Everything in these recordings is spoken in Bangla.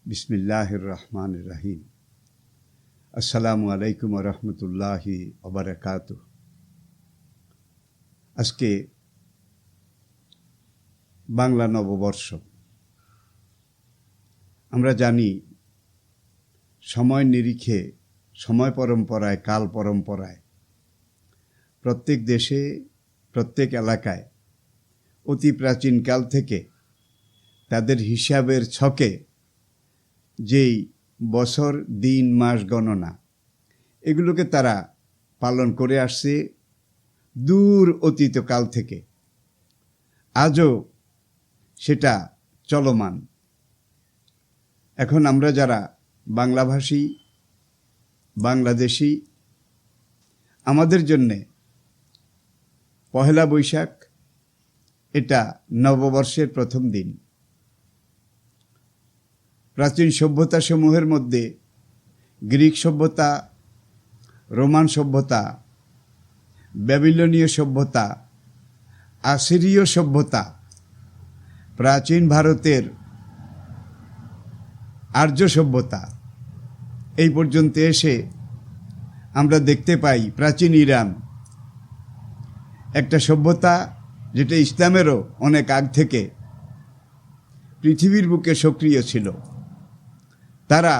বিসমিল্লাহির রহমানির রহিম। আসসালামু আলাইকুম ওয়া রাহমাতুল্লাহি ওয়া বারাকাতুহু। আজকে বাংলা নববর্ষ। আমরা জানি সময় নিরিখে, সময় পরম্পরায়, কাল পরম্পরায় প্রত্যেক দেশে, প্রত্যেক এলাকায় অতি প্রাচীনকাল থেকে তাদের হিসাবের ছকে যেই বছর, দিন, মাস গণনা এগুলোকে তারা পালন করে আসছে দূর অতীতকাল থেকে। আজও সেটা চলমান। এখন আমরা যারা বাংলাভাষী, বাংলাদেশি, আমাদের জন্যে পহেলা বৈশাখ এটা নববর্ষের প্রথম দিন। প্রাচীন সভ্যতা সমূহের মধ্যে গ্রিক সভ্যতা, রোমান সভ্যতা, ব্যাবিলনীয় সভ্যতা, আসিরীয় সভ্যতা, প্রাচীন ভারতের আর্য সভ্যতা, এই পর্যন্ত এসে আমরা দেখতে পাই প্রাচীন ইরান একটা সভ্যতা যেটা ইসলামেরও অনেক আগ থেকে পৃথিবীর বুকে সক্রিয় ছিল। তারা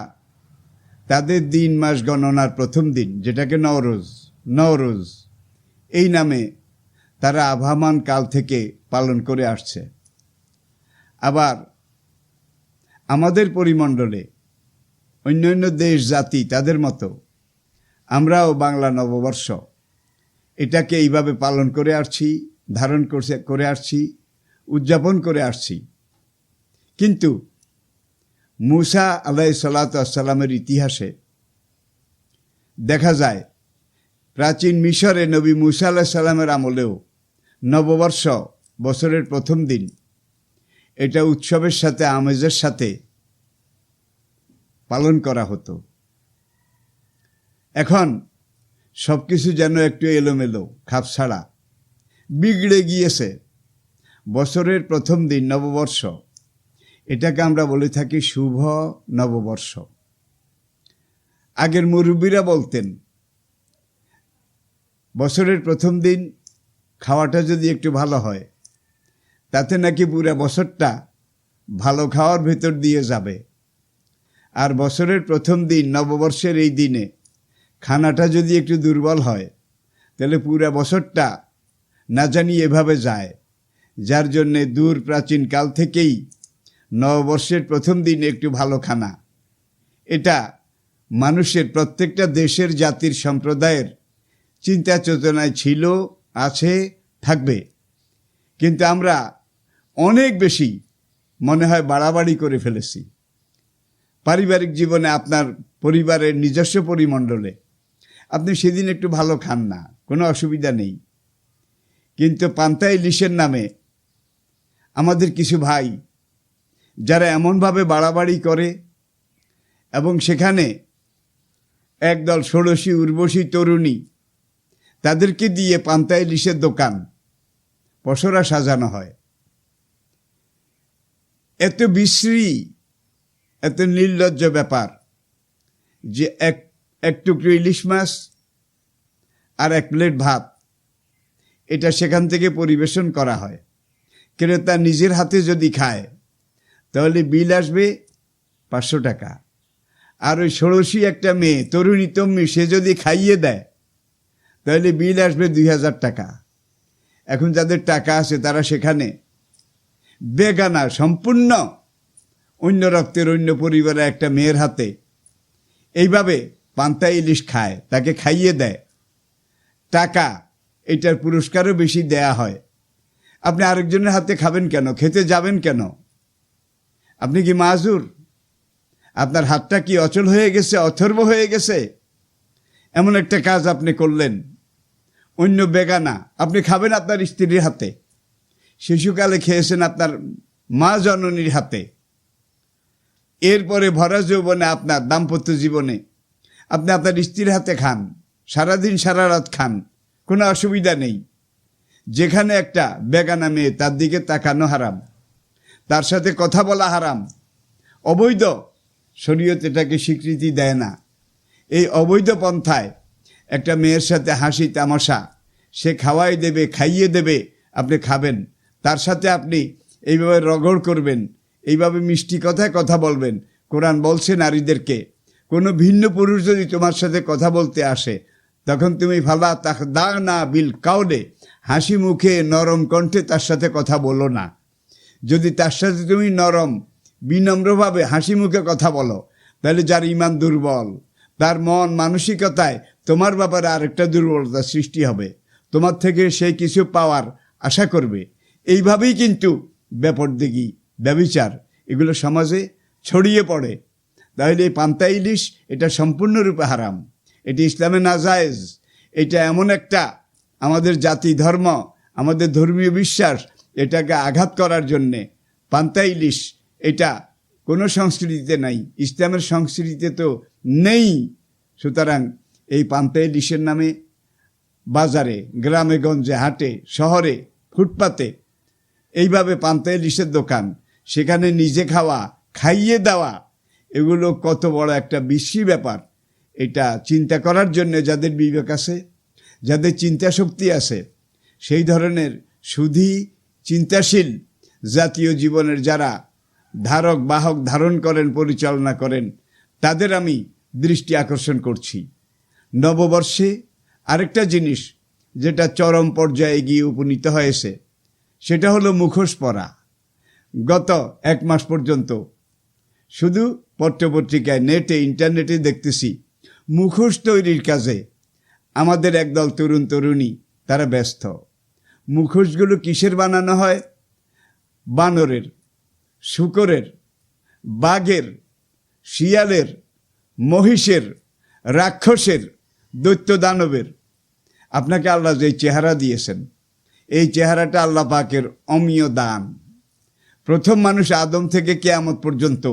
তাদের দিন মাস গণনার প্রথম দিন, যেটাকে নওরোজ এই নামে তারা আভামান কাল থেকে পালন করে আসছে। আবার আমাদের পরিমণ্ডলে অন্যান্য দেশ জাতি তাদের মতো আমরাও বাংলা নববর্ষ এটাকে এইভাবে পালন করে আসছি, ধারণ করে আসছি, উদযাপন করে আসছি। কিন্তু মুসা আলাইহিসসালামের ইতিহাসে দেখা যায় প্রাচীন মিশরে নবী মুসা আলাইহিসসালামের আমলেও নববর্ষ, বছরের প্রথম দিন, এটা উৎসবের সাথে, আমেজের সাথে পালন করা হতো। এখন সব কিছু যেন একটু এলোমেলো, খাপছাড়া, বিগড়ে গিয়েছে। বছরের প্রথম দিন নববর্ষ, এটাকে আমরা বলে থাকি শুভ নববর্ষ। আগের মুরব্বীরা বলতেন বছরের প্রথম দিন খাওয়াটা যদি একটু ভালো হয় তাতে নাকি পুরো বছরটা ভালো খাওয়ার ভেতর দিয়ে যাবে। আর বছরের প্রথম দিন, নববর্ষের এই দিনে খানাটা যদি একটু দুর্বল হয় তাহলে পুরো বছরটা না জানি এভাবে যায়। যার জন্যে দূর প্রাচীন কাল থেকেই নববর্ষের প্রথম দিন একটু ভালো খানা, এটা মানুষের, প্রত্যেকটা দেশের, জাতির, সম্প্রদায়ের চিন্তা চেতনায় ছিল, আছে, থাকবে। কিন্তু আমরা অনেক বেশি মনে হয় বাড়াবাড়ি করে ফেলেছি। পারিবারিক জীবনে, আপনার পরিবারের নিজস্ব পরিমণ্ডলে আপনি সেদিন একটু ভালো খান না, কোনো অসুবিধা নেই। কিন্তু পান্তা ইলিশের নামে আমাদের কিছু ভাই যারা এমনভাবে বাড়াবাড়ি করে এবং সেখানে একদল ষোড়শী উর্বশী তরুণী তাদেরকে দিয়ে পান্তা ইলিশের দোকান, পসরা সাজানো হয়। এত বিশ্রী, এত নির্লজ্জ ব্যাপার যে এক টুকরো ইলিশ মাছ আর এক প্লেট ভাত এটা সেখান থেকে পরিবেশন করা হয়। ক্রেতা নিজের হাতে যদি খায় তাহলে বিল আসবে 500 টাকা। আর ওই ষোড়শী একটা মেয়ে, তরুণী তম্মি, সে যদি খাইয়ে দেয় তাহলে বিল আসবে 2000 টাকা। এখন যাদের টাকা আছে তারা সেখানে বেগানা, সম্পূর্ণ অন্য রক্তের, অন্য পরিবারের একটা মেয়ের হাতে এইভাবে পান্তা ইলিশ খায়, তাকে খাইয়ে দেয়। টাকা এটার পুরস্কারও বেশি দেয়া হয়। আপনি আরেকজনের হাতে খাবেন কেন? খেতে যাবেন কেন? আপনি কি মাজুর? আপনার হাতটা কি অচল হয়ে গেছে, অথর্ব হয়ে গেছে? এমন একটা কাজ আপনি করলেন, অন্য বেগানা, আপনি খাবেন আপনার স্ত্রীর হাতে। শিশুকালে খেয়েছেন আপনার মা জননীর হাতে। এরপরে ভরা যৌবনে, আপনার দাম্পত্য জীবনে আপনি আপনার স্ত্রীর হাতে খান, সারাদিন সারা রাত খান, কোনো অসুবিধা নেই। যেখানে একটা বেগানা মেয়ে, তার দিকে তাকানো হারাম, তার সাথে কথা বলা হারাম, অবৈধ, শরীয়ত এটাকে স্বীকৃতি দেয় না। এই অবৈধ পন্থায় একটা মেয়ের সাথে হাসি তামাশা, সে খাওয়াই দেবে, খাইয়ে দেবে, আপনি খাবেন, তার সাথে আপনি এইভাবে রগড় করবেন, এইভাবে মিষ্টি কথায় কথা বলবেন। কোরআন বলছে নারীদেরকে, কোনো ভিন্ন পুরুষ যদি তোমার সাথে কথা বলতে আসে তখন তুমি ফালা তাখদানা বিল কাউলে, হাসি মুখে নরম কণ্ঠে তার সাথে কথা বলো না। যদি তার সাথে তুমি নরম বিনম্রভাবে হাসি মুখে কথা বলো, তাহলে যার ঈমান দুর্বল, তার মন মানসিকতায় তোমার ব্যাপারে আরেকটা দুর্বলতা সৃষ্টি হবে, তোমার থেকে সে কিছু পাওয়ার আশা করবে। এইভাবেই কিন্তু বেপরদিগি, ব্যভিচার এগুলো সমাজে ছড়িয়ে পড়ে। তাহলে এই পান্তা ইলিশ এটা সম্পূর্ণরূপে হারাম, এটি ইসলামে নাজায়েজ। এটা এমন একটা আমাদের জাতি ধর্ম, আমাদের ধর্মীয় বিশ্বাস, এটাকে আঘাত করার জন্যে পান্তা ইলিশ এটা কোনো সংস্কৃতিতে নাই, ইসলামের সংস্কৃতিতে তো নেই। সুতরাং এই পান্তা ইলিশের নামে বাজারে, গ্রামে গঞ্জে, হাটে, শহরে, ফুটপাতে এইভাবে পান্তা ইলিশের দোকান, সেখানে নিজে খাওয়া, খাইয়ে দেওয়া, এগুলো কত বড় একটা বিশ্রী ব্যাপার। এটা চিন্তা করার জন্য যাদের বিবেক আছে, যাদের চিন্তা শক্তি আছে, সেই ধরনের সুধী চিন্তাশীল জাতীয় জীবনের যারা ধারক বাহক ধারণ করেন, পরিচালনা করেন, তাদের আমি দৃষ্টি আকর্ষণ করছি। নববর্ষে আরেকটা জিনিস যেটা চরম পর্যায়ে গিয়ে উপনীত হয়েছে, সেটা হলো মুখোশ পরা। গত 1 মাস পর্যন্ত শুধু পত্রপত্রিকায়, নেটে, ইন্টারনেটে দেখতেছি মুখোশ তৈরির কাজে আমাদের একদল তরুণ তরুণী তারা ব্যস্ত। মুখোশগুলো কিসের বানানো হয়? বানরের, শূকরের, বাঘের, শিয়ালের, মহিষের, রাক্ষসের, দৈত্য দানবের। আপনাকে আল্লাহ যে চেহারা দিয়েছেন, এই চেহারাটা আল্লাহ পাকের অমীয় দান। প্রথম মানুষ আদম থেকে কিয়ামত পর্যন্ত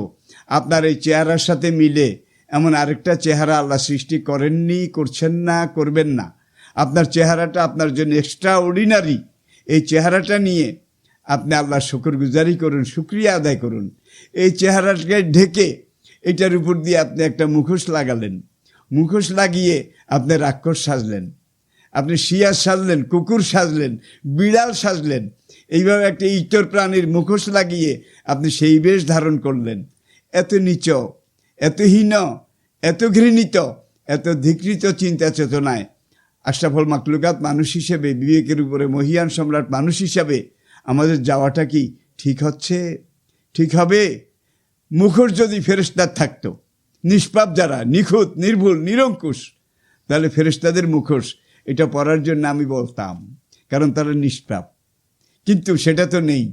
আপনার এই চেহারার সাথে মিলে এমন আরেকটা চেহারা আল্লাহ সৃষ্টি করেননি, করছেন না, করবেন না। আপনার চেহারাটা আপনার জন্য এক্সট্রা অর্ডিনারি। এই চেহারাটা নিয়ে আপনি আল্লাহর শুকরগুজারি করুন, শুকরিয়া আদায় করুন। এই চেহারাটাকে ঢেকে এটার উপর দিয়ে আপনি একটা মুখোশ লাগালেন, মুখোশ লাগিয়ে আপনি রাক্ষস সাজলেন, আপনি শিয়াল সাজলেন, কুকুর সাজলেন, বিড়াল সাজলেন। এইভাবে একটা ইতর প্রাণীর মুখোশ লাগিয়ে আপনি সেই বেশ ধারণ করলেন। এত নীচ, এত হীন, এত ঘৃণিত, এত ধিকৃত চিন্তা চেতনায় আশরাফুল মাখলুকাত মানুষ হিসেবে, বিবেকের উপরে মহিয়ান সম্রাট মানুষ হিসাবে আমাদের যাওয়াটা কি ঠিক হচ্ছে? ঠিক হবে? মুখোশ যদি ফেরেশতার থাকতো, নিষ্পাপ যারা, নিখুঁত, নির্ভুল, নিরঙ্কুশ, তাহলে ফেরেশতাদের মুখোশ এটা পরার জন্য আমি বলতাম, কারণ তারা নিষ্পাপ। কিন্তু সেটা তো নেই,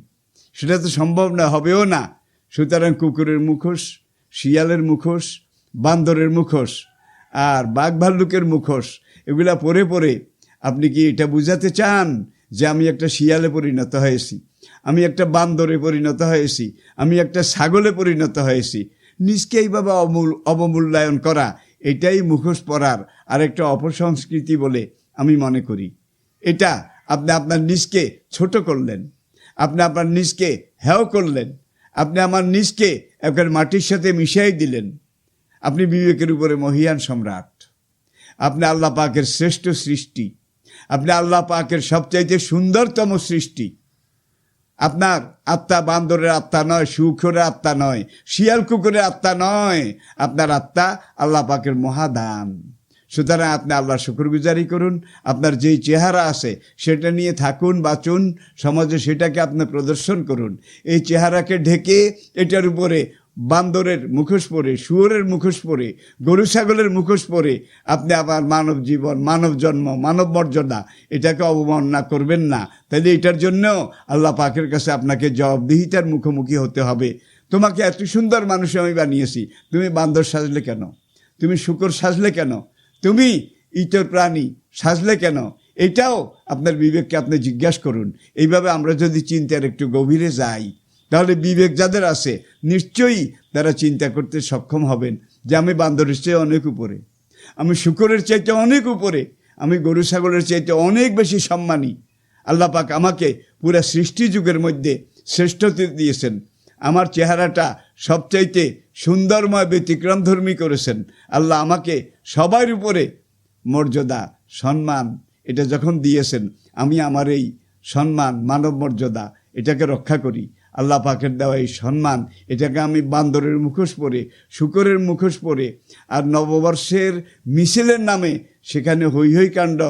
সেটা তো সম্ভব না, হবেও না। সুতরাং কুকুরের মুখোশ, শিয়ালের মুখোশ, বান্দরের মুখোশ আর বাঘ ভাল্লুকের মুখোশ, এগুলা পরে পরে আপনি কি এটা বুঝাতে চান যে আমি একটা শিয়ালে পরিণত হয়েছি, আমি একটা বান্দরে পরিণত হয়েছি, আমি একটা ছাগলে পরিণত হয়েছি? নিজকে এইভাবে অবমূল্যায়ন করা, এটাই মুখোশ পরার আর একটা অপসংস্কৃতি বলে আমি মনে করি। এটা আপনি আপনার নিজকে ছোট করলেন, আপনি আপনার নিজকে হেয় করলেন, আপনি আমার নিজকে একবার মাটির সাথে মিশাই দিলেন। আপনি বিবেকের উপরে মহিয়ান সম্রাট, আপনি আল্লাহ পাকের শ্রেষ্ঠ সৃষ্টি, আপনি আল্লাহ পাকের সবচাইতে সুন্দরতম সৃষ্টি। আপনার আত্মা বান্দরের আত্মা নয়, শুকরের আত্মা নয়, শিয়াল কুকুরের আত্মা নয়, আপনার আত্মা আল্লাহ পাকের মহাদান। সুতরাং আপনি আল্লাহর শুকরগুজারি করুন, আপনার যেই চেহারা আছে সেটা নিয়ে থাকুন, বাঁচুন, সমাজে সেটাকে আপনি প্রদর্শন করুন। এই চেহারাকে ঢেকে এটার উপরে বান্দরের মুখোশ পরে, শুয়োরের মুখোশ পরে, গরু ছাগলের মুখোশ পরে আপনি আবার মানব জীবন, মানব জন্ম, মানব মর্যাদা এটাকে অবমাননা করবেন না। তাহলে এটার জন্য আল্লাহ পাকের কাছে আপনাকে জবাবদিহিতার মুখোমুখি হতে হবে। তোমাকে এত সুন্দর মানুষ আমি বানিয়েছি, তুমি বান্দর সাজলে কেন? তুমি শূকর সাজলে কেন? তুমি ইতর প্রাণী সাজলে কেন? এটাও আপনার বিবেককে আপনি জিজ্ঞাসা করুন। এইভাবে আমরা যদি চিন্তার একটু গভীরে যাই, তাহলে বিবেক যাদের আছে নিশ্চয়ই তারা চিন্তা করতে সক্ষম হবেন যে আমি বান্দরের চেয়ে অনেক উপরে, আমি শূকরের চাইতে অনেক উপরে, আমি গরু ছাগলের চাইতে অনেক বেশি সম্মানী। আল্লাহ পাক আমাকে পুরা সৃষ্টি যুগের মধ্যে শ্রেষ্ঠত্ব দিয়েছেন। আমার চেহারাটা সবচাইতে সুন্দরময় ব্যতিক্রমধর্মী করেছেন। আল্লাহ আমাকে সবার উপরে মর্যাদা সম্মান এটা যখন দিয়েছেন, আমি আমার এই সম্মান মানব মর্যাদা এটাকে রক্ষা করি। আল্লাহ পাকের দেওয়া এই সম্মান এটাকে আমি বান্দরের মুখোশ পরে, শূকরের মুখোশ পরে, আর নববর্ষের মিছিলের নামে সেখানে হৈ হৈ কাণ্ড,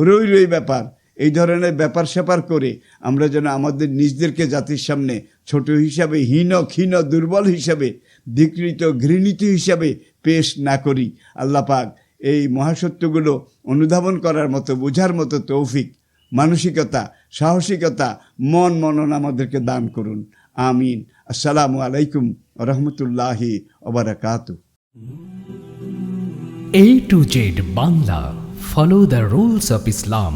রই রই ব্যাপার, এই ধরনের ব্যাপার স্যাপার করে আমরা যেন আমাদের নিজদেরকে জাতির সামনে ছোট হিসাবে, হীন ক্ষীণ দুর্বল হিসাবে, ধিকৃত ঘৃণিত হিসাবে পেশ না করি। আল্লাহ পাক এই মহাসত্যগুলো অনুধাবন করার মতো, বোঝার মতো তৌফিক, মানসিকতা, সাহসিকতা, মন মনন আমাদেরকে দান করুন। আমিন। আসসালামু আলাইকুম ওয়া রাহমাতুল্লাহি ওয়া বারাকাতুহু। A to Z Bangla, follow the rules of Islam.